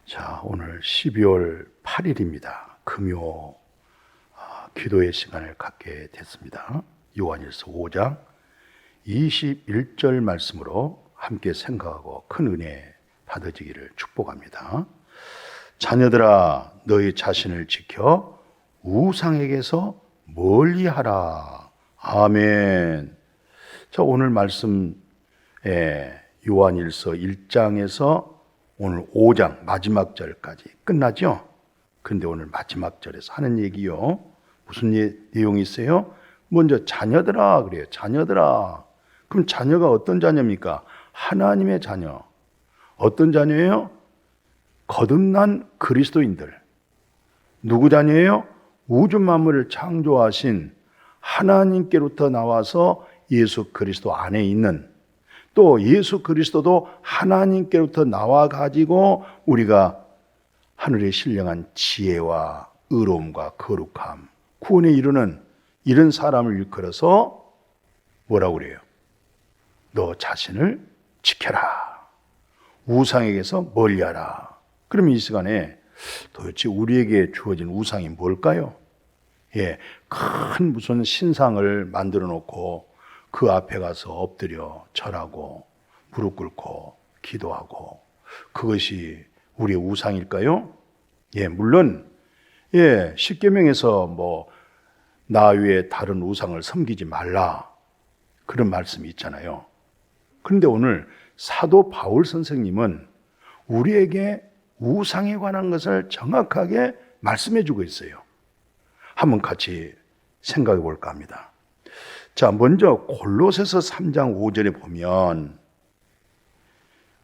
자, 오늘 12월 8일입니다. 금요 기도의 시간을 갖게 됐습니다. 요한일서 5장 21절 말씀으로 함께 생각하고 큰 은혜 받으시기를 축복합니다. 자녀들아, 너희 자신을 지켜 우상에게서 멀리하라. 아멘. 자, 오늘 말씀 요한일서 1장에서 오늘 5장 마지막 절까지 끝나죠? 근데 오늘 마지막 절에서 하는 얘기요. 무슨 내용이 있어요? 먼저 자녀들아 그래요. 자녀들아. 그럼 자녀가 어떤 자녀입니까? 하나님의 자녀. 어떤 자녀예요? 거듭난 그리스도인들. 누구 자녀예요? 우주 만물을 창조하신 하나님께로부터 나와서 예수 그리스도 안에 있는, 또 예수 그리스도도 하나님께로부터 나와가지고 우리가 하늘에 신령한 지혜와 의로움과 거룩함, 구원에 이르는 이런 사람을 일컬어서 뭐라고 그래요? 너 자신을 지켜라. 우상에게서 멀리하라. 그럼 이 시간에 도대체 우리에게 주어진 우상이 뭘까요? 큰 무슨 신상을 만들어 놓고 그 앞에 가서 엎드려 절하고 무릎 꿇고 기도하고, 그것이 우리의 우상일까요? 물론 십계명에서 나 외에 다른 우상을 섬기지 말라 그런 말씀이 있잖아요. 그런데 오늘 사도 바울 선생님은 우리에게 우상에 관한 것을 정확하게 말씀해 주고 있어요. 한번 같이 생각해 볼까 합니다. 자, 먼저 골로새서 3장 5절에 보면,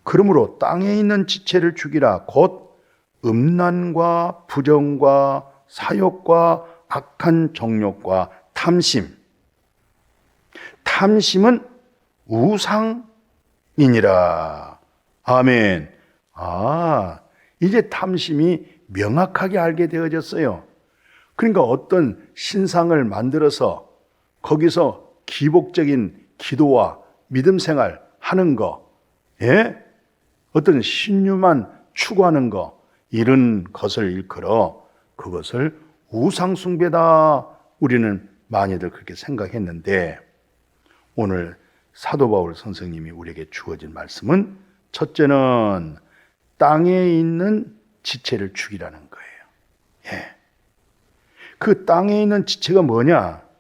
그러므로 땅에 있는 지체를 죽이라. 곧 음란과 부정과 사욕과 악한 정욕과 탐심. 탐심은 우상이니라. 아멘. 이제 탐심이 명확하게 알게 되어졌어요. 그러니까 어떤 신상을 만들어서 거기서 기복적인 기도와 믿음 생활 하는 거, 어떤 신유만 추구하는 거, 이런 것을 일컬어 그것을 우상숭배다. 우리는 많이들 그렇게 생각했는데, 오늘 사도 바울 선생님이 우리에게 주어진 말씀은 첫째는 땅에 있는 지체를 죽이라는 거예요. 그 땅에 있는 지체가 뭐냐?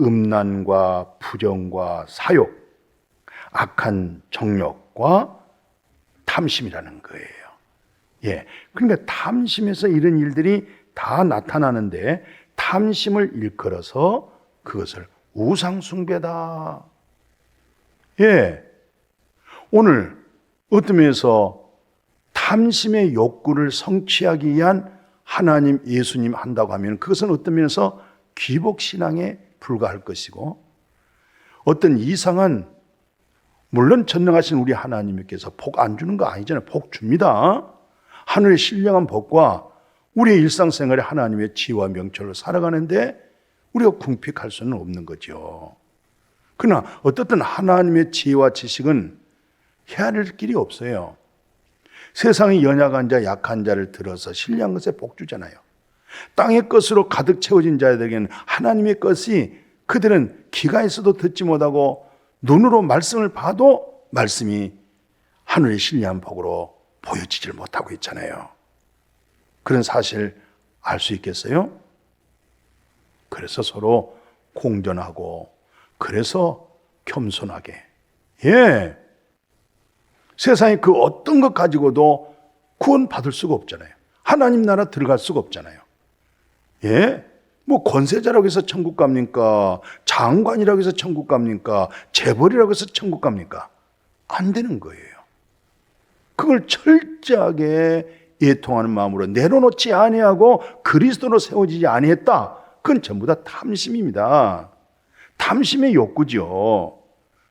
음란과 부정과 사욕, 악한 정욕과 탐심이라는 거예요. 그러니까 탐심에서 이런 일들이 다 나타나는데, 탐심을 일컬어서 그것을 우상숭배다. 오늘 어떤 면에서 탐심의 욕구를 성취하기 위한 하나님, 예수님 한다고 하면 그것은 어떤 면에서 기복신앙에 불과할 것이고, 어떤 이상한, 물론 전능하신 우리 하나님께서 복 안 주는 거 아니잖아요. 복 줍니다. 하늘의 신령한 복과 우리의 일상생활에 하나님의 지혜와 명철로 살아가는데 우리가 궁핍할 수는 없는 거죠. 그러나 어떻든 하나님의 지혜와 지식은 헤아릴 길이 없어요. 세상의 연약한 자, 약한 자를 들어서 신령한 것에 복 주잖아요. 땅의 것으로 가득 채워진 자들에게는 하나님의 것이, 그들은 귀가 있어도 듣지 못하고 눈으로 말씀을 봐도 말씀이 하늘의 신령한 복으로 보여지질 못하고 있잖아요. 그런 사실 알 수 있겠어요? 그래서 서로 공존하고, 그래서 겸손하게, 세상에 그 어떤 것 가지고도 구원 받을 수가 없잖아요. 하나님 나라 들어갈 수가 없잖아요. 권세자라고 해서 천국 갑니까? 장관이라고 해서 천국 갑니까? 재벌이라고 해서 천국 갑니까? 안 되는 거예요. 그걸 철저하게 애통하는 마음으로 내려놓지 아니하고 그리스도로 세워지지 아니했다. 그건 전부 다 탐심입니다. 탐심의 욕구죠.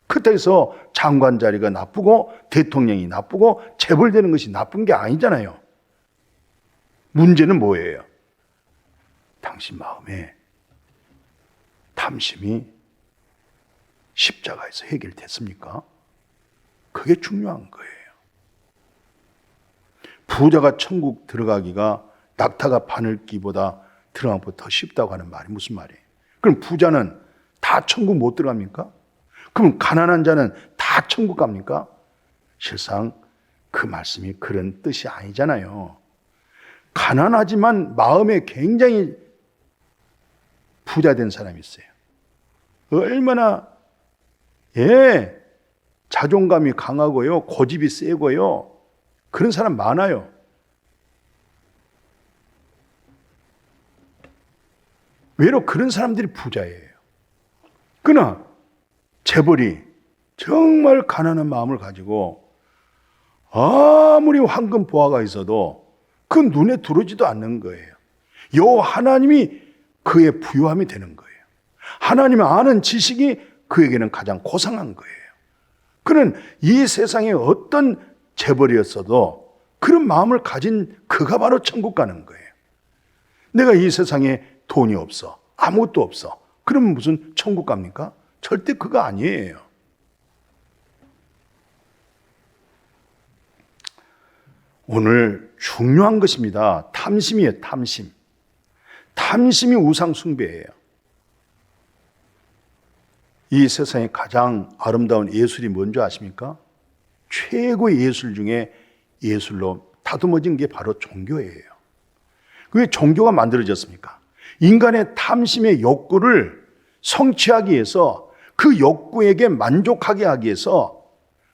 그때에서 장관 자리가 나쁘고 대통령이 나쁘고 재벌되는 것이 나쁜 게 아니잖아요. 문제는 뭐예요? 당신 마음에 탐심이 십자가에서 해결됐습니까? 그게 중요한 거예요. 부자가 천국 들어가기가 낙타가 바늘기보다 들어가는 것보다 더 쉽다고 하는 말이 무슨 말이에요? 그럼 부자는 다 천국 못 들어갑니까? 그럼 가난한 자는 다 천국 갑니까? 실상 그 말씀이 그런 뜻이 아니잖아요. 가난하지만 마음에 굉장히 부자 된 사람이 있어요. 얼마나 자존감이 강하고요, 고집이 세고요, 그런 사람 많아요. 외로 그런 사람들이 부자예요. 그러나 재벌이 정말 가난한 마음을 가지고 아무리 황금 보화가 있어도 그 눈에 들어오지도 않는 거예요. 여호와 하나님이 그의 부유함이 되는 거예요. 하나님을 아는 지식이 그에게는 가장 고상한 거예요. 그는 이 세상에 어떤 재벌이었어도 그런 마음을 가진 그가 바로 천국 가는 거예요. 내가 이 세상에 돈이 없어, 아무것도 없어, 그러면 무슨 천국 갑니까? 절대 그거 아니에요. 오늘 중요한 것입니다. 탐심이에요, 탐심. 탐심이 우상 숭배예요. 이 세상에 가장 아름다운 예술이 뭔지 아십니까? 최고의 예술 중에 예술로 다듬어진 게 바로 종교예요. 왜 종교가 만들어졌습니까? 인간의 탐심의 욕구를 성취하기 위해서, 그 욕구에게 만족하게 하기 위해서,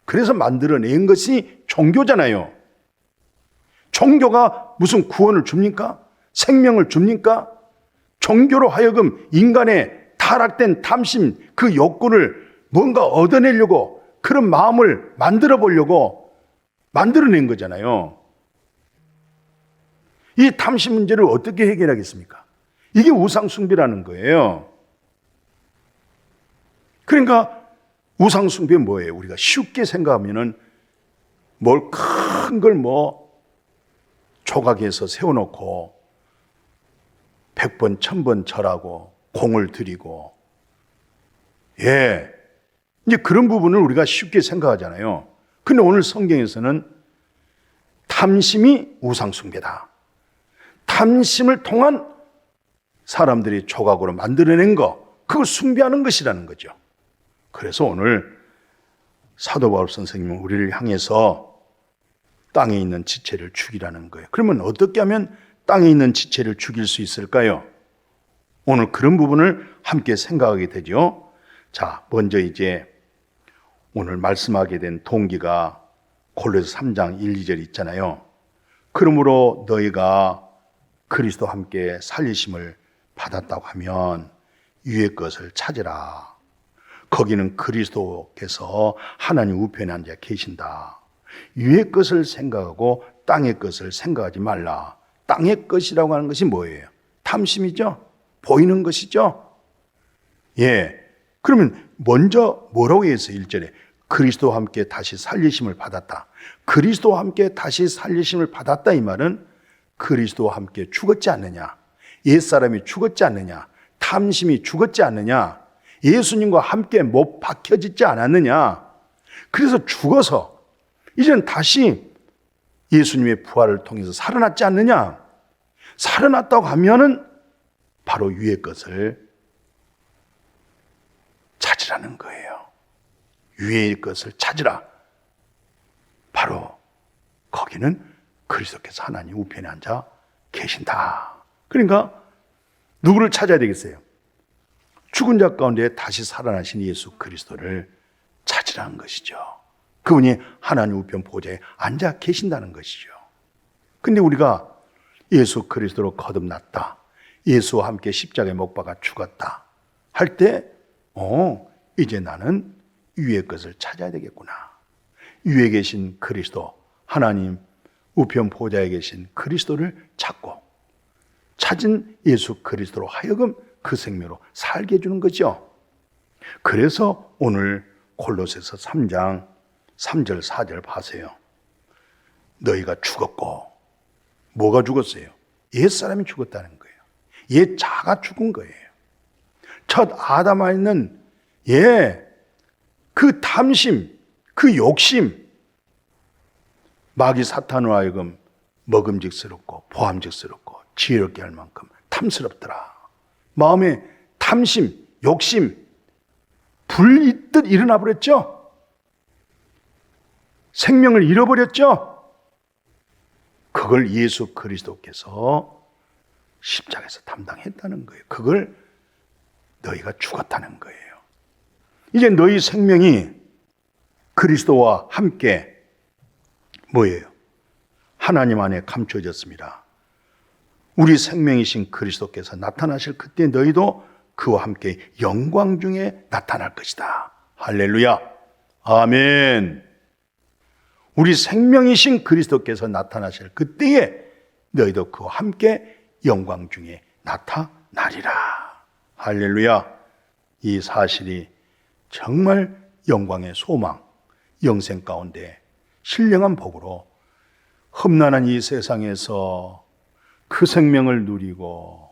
그래서 만들어낸 것이 종교잖아요. 종교가 무슨 구원을 줍니까? 생명을 줍니까? 종교로 하여금 인간의 타락된 탐심, 그 욕구를 뭔가 얻어내려고, 그런 마음을 만들어 보려고 만들어낸 거잖아요. 이 탐심 문제를 어떻게 해결하겠습니까? 이게 우상숭배라는 거예요. 그러니까 우상숭배 뭐예요? 우리가 쉽게 생각하면은 뭘 큰 걸 조각해서 세워놓고 100번, 1000번 절하고 공을 들이고, 이제 그런 부분을 우리가 쉽게 생각하잖아요. 근데 오늘 성경에서는 탐심이 우상숭배다. 탐심을 통한 사람들이 조각으로 만들어낸 거, 그걸 숭배하는 것이라는 거죠. 그래서 오늘 사도 바울 선생님은 우리를 향해서 땅에 있는 지체를 죽이라는 거예요. 그러면 어떻게 하면 땅에 있는 지체를 죽일 수 있을까요? 오늘 그런 부분을 함께 생각하게 되죠. 자, 먼저 이제 오늘 말씀하게 된 동기가 골로새 3장 1, 2절 있잖아요. 그러므로 너희가 그리스도와 함께 살리심을 받았다고 하면 위의 것을 찾으라. 거기는 그리스도께서 하나님 우편에 앉아 계신다. 위의 것을 생각하고 땅의 것을 생각하지 말라. 땅의 것이라고 하는 것이 뭐예요? 탐심이죠? 보이는 것이죠? 그러면 먼저 뭐라고 했어요? 1절에 그리스도와 함께 다시 살리심을 받았다. 그리스도와 함께 다시 살리심을 받았다, 이 말은 그리스도와 함께 죽었지 않느냐, 옛사람이 죽었지 않느냐, 탐심이 죽었지 않느냐, 예수님과 함께 못 박혀지지 않았느냐. 그래서 죽어서 이제는 다시 예수님의 부활을 통해서 살아났지 않느냐. 살아났다고 하면은 바로 위의 것을 찾으라는 거예요. 위의 것을 찾으라. 바로 거기는 그리스도께서 하나님 우편에 앉아 계신다. 그러니까 누구를 찾아야 되겠어요? 죽은 자 가운데 다시 살아나신 예수 그리스도를 찾으라는 것이죠. 그분이 하나님 우편 보좌에 앉아 계신다는 것이죠. 근데 우리가 예수 그리스도로 거듭났다, 예수와 함께 십자가에 못 박아 죽었다 할 때, 이제 나는 위의 것을 찾아야 되겠구나. 위에 계신 그리스도, 하나님 우편 보좌에 계신 그리스도를 찾고, 찾은 예수 그리스도로 하여금 그 생명으로 살게 해주는 거죠. 그래서 오늘 골로새서 3장 3절 4절 봐세요. 너희가 죽었고, 뭐가 죽었어요? 옛사람이 죽었다는 거예요. 옛 자가 죽은 거예요. 첫 아담 안에는 그 탐심, 그 욕심, 마귀 사탄으로 하여금 먹음직스럽고 보암직스럽고 지혜롭게 할 만큼 탐스럽더라. 마음에 탐심, 욕심, 불있듯 일어나 버렸죠. 생명을 잃어버렸죠. 그걸 예수 그리스도께서 십자가에서 담당했다는 거예요. 그걸 너희가 죽었다는 거예요. 이제 너희 생명이 그리스도와 함께 뭐예요? 하나님 안에 감춰졌습니다. 우리 생명이신 그리스도께서 나타나실 그때 너희도 그와 함께 영광 중에 나타날 것이다. 할렐루야. 아멘. 우리 생명이신 그리스도께서 나타나실 그때에 너희도 그와 함께 영광 중에 나타나리라. 할렐루야. 이 사실이 정말 영광의 소망, 영생 가운데 신령한 복으로 험난한 이 세상에서 그 생명을 누리고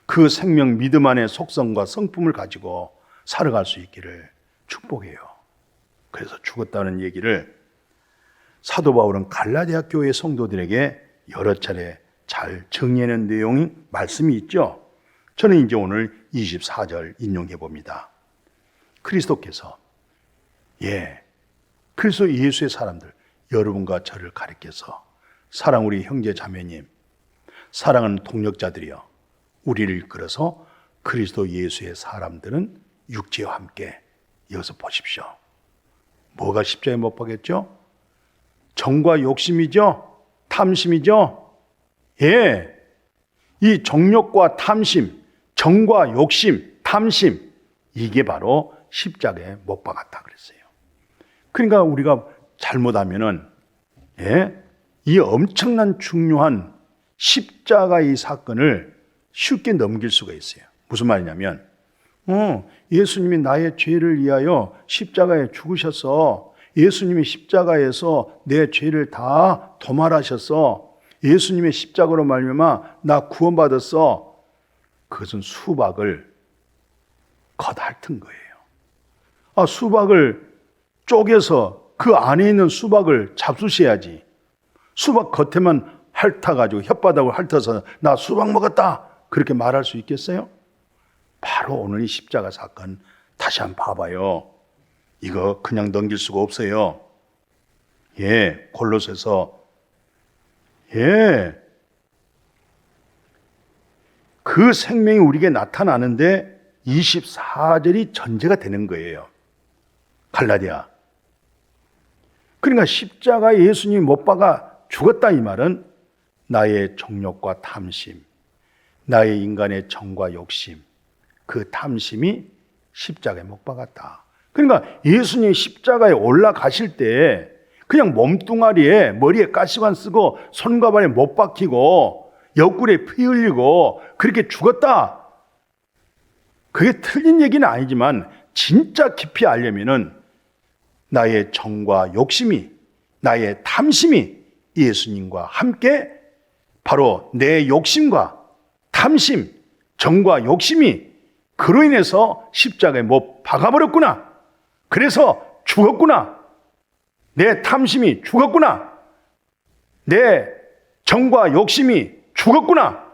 그 생명 믿음 안의 속성과 성품을 가지고 살아갈 수 있기를 축복해요. 그래서 죽었다는 얘기를 사도 바울은 갈라디아 교회 성도들에게 여러 차례 잘 정리하는 내용이 말씀이 있죠. 저는 이제 오늘 24절 인용해 봅니다. 그리스도께서 그리스도 예수의 사람들, 여러분과 저를 가리켜서 사랑 우리 형제 자매님, 사랑하는 동역자들이여, 우리를 이끌어서 그리스도 예수의 사람들은 육체와 함께, 여기서 보십시오. 뭐가 십자가에 못 박혔죠? 정과 욕심이죠? 탐심이죠? 이 정욕과 탐심, 정과 욕심, 탐심, 이게 바로 십자가에 못 박았다 그랬어요. 그러니까 우리가 잘못하면은 이 엄청난 중요한 십자가의 사건을 쉽게 넘길 수가 있어요. 무슨 말이냐면 예수님이 나의 죄를 위하여 십자가에 죽으셔서 예수님이 십자가에서 내 죄를 다 도말하셔서 예수님의 십자가로 말미암아 나 구원받았어. 그것은 수박을 겉핥은 거예요. 수박을 쪼개서 그 안에 있는 수박을 잡수셔야지. 수박 겉에만 핥아가지고 혓바닥을 핥아서 나 수박 먹었다 그렇게 말할 수 있겠어요? 바로 오늘 이 십자가 사건 다시 한번 봐봐요. 이거 그냥 넘길 수가 없어요. 골로새서 그 생명이 우리에게 나타나는데 24절이 전제가 되는 거예요. 갈라디아. 그러니까 십자가에 예수님이 못 박아 죽었다 이 말은 나의 정욕과 탐심, 나의 인간의 정과 욕심, 그 탐심이 십자가에 못 박았다. 그러니까 예수님이 십자가에 올라가실 때 그냥 몸뚱아리에 머리에 가시관 쓰고 손과 발에 못 박히고 옆구리에 피 흘리고 그렇게 죽었다. 그게 틀린 얘기는 아니지만 진짜 깊이 알려면은 나의 정과 욕심이, 나의 탐심이 예수님과 함께 바로 내 욕심과 탐심, 정과 욕심이 그로 인해서 십자가에 못 박아버렸구나. 그래서 죽었구나. 내 탐심이 죽었구나. 내 정과 욕심이 죽었구나.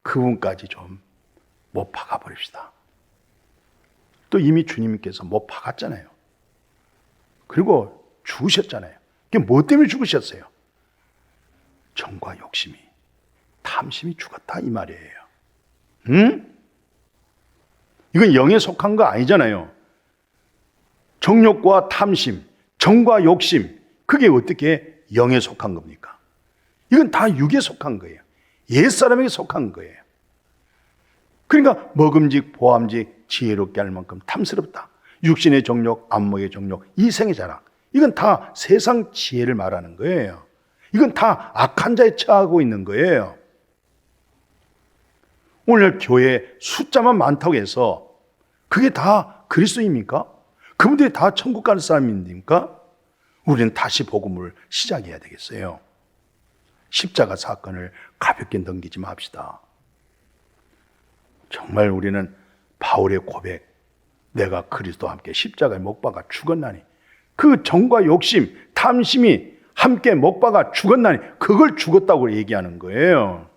그분까지 좀 못 박아버립시다. 또 이미 주님께서 못 박았잖아요. 그리고 죽으셨잖아요. 그게 뭐 때문에 죽으셨어요? 정과 욕심이, 탐심이 죽었다 이 말이에요. 이건 영에 속한 거 아니잖아요. 정욕과 탐심, 정과 욕심, 그게 어떻게 영에 속한 겁니까? 이건 다 육에 속한 거예요. 옛사람에게 속한 거예요. 그러니까 먹음직, 보암직, 지혜롭게 할 만큼 탐스럽다. 육신의 정욕, 안목의 정욕, 이생의 자랑, 이건 다 세상 지혜를 말하는 거예요. 이건 다 악한 자에 처하고 있는 거예요. 오늘 교회 숫자만 많다고 해서 그게 다 그리스도입니까? 그분들이 다 천국 갈 사람입니까? 우리는 다시 복음을 시작해야 되겠어요. 십자가 사건을 가볍게 넘기지 맙시다. 정말 우리는 바울의 고백, 내가 그리스도와 함께 십자가에 못 박아 죽었나니 그 정과 욕심, 탐심이 함께 못 박아 죽었나니 그걸 죽었다고 얘기하는 거예요.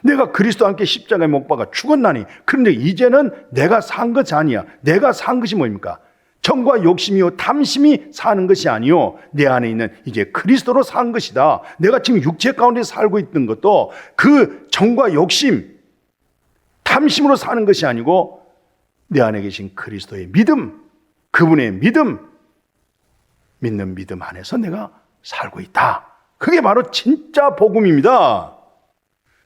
내가 그리스도와 함께 십자가에 못 박아 죽었나니 그런데 이제는 내가 산 것이 아니야. 내가 산 것이 뭡니까? 정과 욕심이요 탐심이 사는 것이 아니요 내 안에 있는 이제 그리스도로 산 것이다. 내가 지금 육체 가운데 살고 있던 것도 그 정과 욕심 탐심으로 사는 것이 아니고 내 안에 계신 그리스도의 믿음, 그분의 믿음, 믿는 믿음 안에서 내가 살고 있다. 그게 바로 진짜 복음입니다.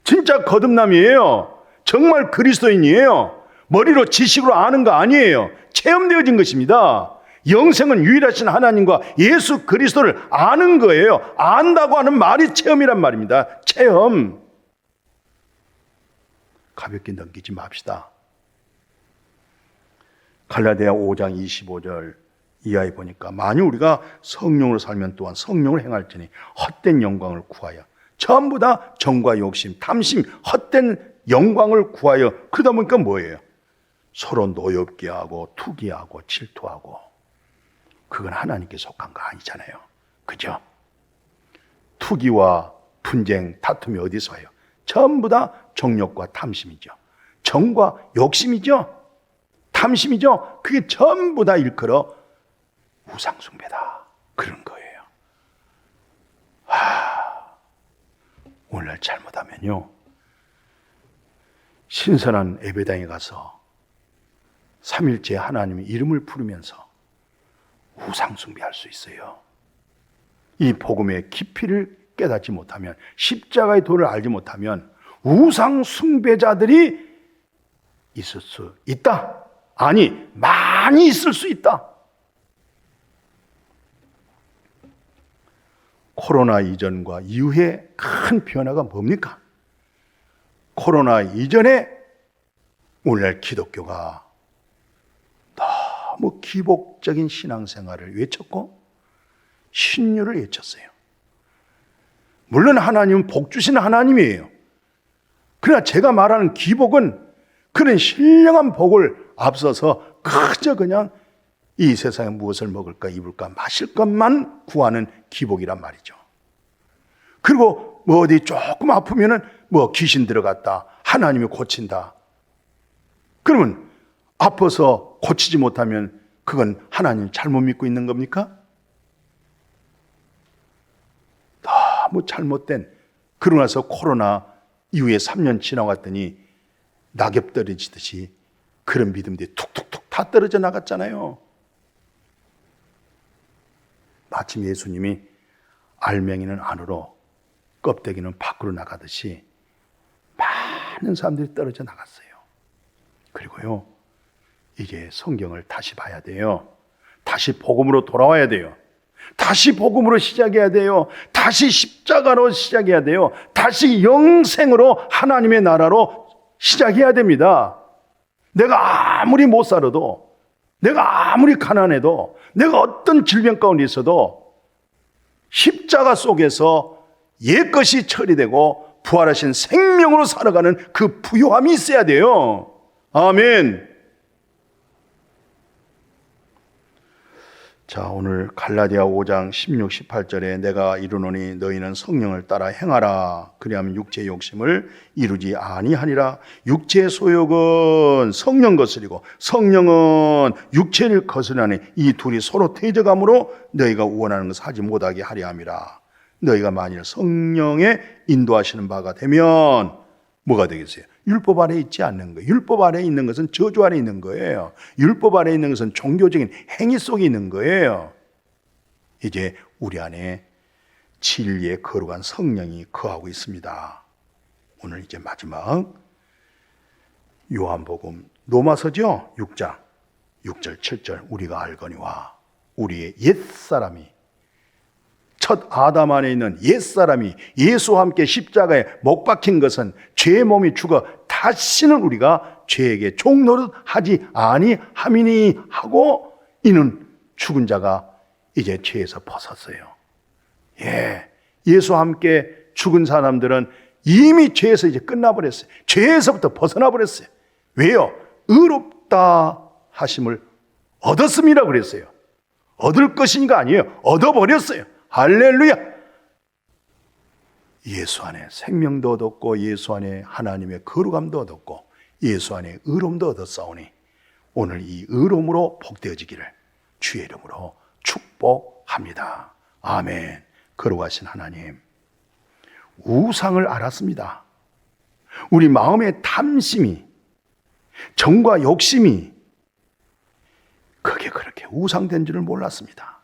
진짜 거듭남이에요. 정말 그리스도인이에요. 머리로 지식으로 아는 거 아니에요. 체험되어진 것입니다. 영생은 유일하신 하나님과 예수 그리스도를 아는 거예요. 안다고 하는 말이 체험이란 말입니다. 체험. 가볍게 넘기지 맙시다. 갈라디아 5장 25절 이하에 보니까 만일 우리가 성령으로 살면 또한 성령을 행할지니 헛된 영광을 구하여 전부 다 정과 욕심, 탐심, 헛된 영광을 구하여 그러다 보니까 뭐예요? 서로 노엽게 하고 투기하고 질투하고 그건 하나님께 속한 거 아니잖아요. 그죠? 투기와 분쟁, 다툼이 어디서 와요? 전부 다 정욕과 탐심이죠. 정과 욕심이죠. 탐심이죠. 그게 전부 다 일컬어 우상숭배다. 그런 거예요. 오늘 잘못하면요. 신선한 예배당에 가서 3일째 하나님의 이름을 부르면서 우상숭배할 수 있어요. 이 복음의 깊이를 깨닫지 못하면, 십자가의 도를 알지 못하면 우상숭배자들이 있을 수 있다. 아니, 많이 있을 수 있다. 코로나 이전과 이후에 큰 변화가 뭡니까? 코로나 이전에 오늘날 기독교가 너무 기복적인 신앙생활을 외쳤고 신유를 외쳤어요. 물론 하나님은 복 주시는 하나님이에요. 그러나 제가 말하는 기복은 그런 신령한 복을 앞서서 그저 그냥 이 세상에 무엇을 먹을까 입을까 마실 것만 구하는 기복이란 말이죠. 그리고 뭐 어디 조금 아프면은 뭐 귀신 들어갔다, 하나님이 고친다. 그러면 아파서 고치지 못하면 그건 하나님 잘못 믿고 있는 겁니까? 너무 잘못된, 그러고 나서 코로나 이후에 3년 지나갔더니 낙엽 떨어지듯이 그런 믿음들이 툭툭툭 다 떨어져 나갔잖아요. 마침 예수님이 알맹이는 안으로 껍데기는 밖으로 나가듯이 많은 사람들이 떨어져 나갔어요. 그리고요, 이제 성경을 다시 봐야 돼요. 다시 복음으로 돌아와야 돼요. 다시 복음으로 시작해야 돼요. 다시 십자가로 시작해야 돼요. 다시 영생으로 하나님의 나라로 시작해야 됩니다. 내가 아무리 못 살아도, 내가 아무리 가난해도, 내가 어떤 질병 가운데 있어도 십자가 속에서 옛것이 처리되고 부활하신 생명으로 살아가는 그 부요함이 있어야 돼요. 아멘. 자, 오늘 갈라디아 5장 16, 18절에 내가 이르노니 너희는 성령을 따라 행하라. 그리하면 육체의 욕심을 이루지 아니하니라. 육체의 소욕은 성령 거스리고 성령은 육체를 거스르니 이 둘이 서로 태저감으로 너희가 원하는 것을 하지 못하게 하려 함이라. 너희가 만일 성령의 인도하시는 바가 되면 뭐가 되겠어요? 율법 아래에 있지 않는 거예요. 율법 아래에 있는 것은 저주 아래에 있는 거예요. 율법 아래에 있는 것은 종교적인 행위 속에 있는 거예요. 이제 우리 안에 진리의 거룩한 성령이 거하고 있습니다. 오늘 이제 마지막 요한복음 로마서죠. 6장 6절 7절 우리가 알거니와 우리의 옛사람이, 첫 아담 안에 있는 옛사람이 예수와 함께 십자가에 못 박힌 것은 죄의 몸이 죽어 다시는 우리가 죄에게 종노릇하지 아니함이니 하고, 이는 죽은 자가 이제 죄에서 벗었어요. 예수와 함께 죽은 사람들은 이미 죄에서 이제 끝나버렸어요. 죄에서부터 벗어나 버렸어요. 왜요? 의롭다 하심을 얻었습니다 그랬어요. 얻을 것인가 아니에요. 얻어버렸어요. 할렐루야! 예수 안에 생명도 얻었고 예수 안에 하나님의 거룩함도 얻었고 예수 안에 의로움도 얻었사오니 오늘 이 의로움으로 복되어지기를 주의 이름으로 축복합니다. 아멘. 거룩하신 하나님, 우상을 알았습니다. 우리 마음의 탐심이, 정과 욕심이 그게 그렇게 우상된 줄을 몰랐습니다.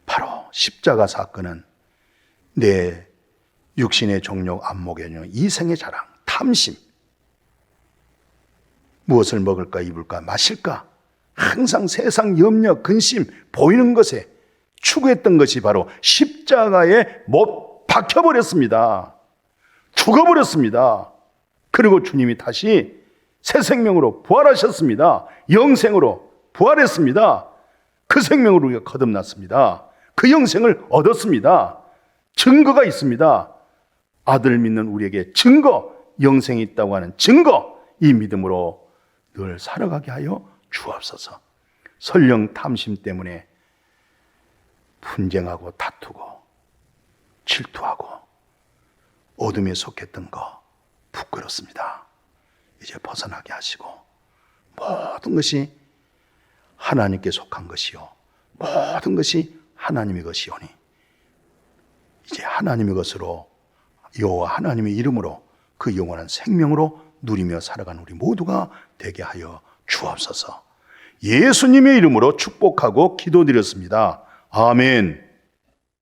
바로 십자가 사건은 내 육신의 정욕, 안목의 정욕, 이생의 자랑, 탐심, 무엇을 먹을까, 입을까, 마실까, 항상 세상 염려, 근심, 보이는 것에 추구했던 것이 바로 십자가에 못 박혀버렸습니다. 죽어버렸습니다. 그리고 주님이 다시 새 생명으로 부활하셨습니다. 영생으로 부활했습니다. 그 생명으로 우리가 거듭났습니다. 그 영생을 얻었습니다. 증거가 있습니다. 아들 믿는 우리에게 증거, 영생이 있다고 하는 증거, 이 믿음으로 늘 살아가게 하여 주옵소서. 설령 탐심 때문에 분쟁하고 다투고 질투하고 어둠에 속했던 거 부끄럽습니다. 이제 벗어나게 하시고 모든 것이 하나님께 속한 것이요 모든 것이 하나님의 것이오니 이제 하나님의 것으로 여호와 하나님의 이름으로 그 영원한 생명으로 누리며 살아가는 우리 모두가 되게 하여 주옵소서. 예수님의 이름으로 축복하고 기도드렸습니다. 아멘.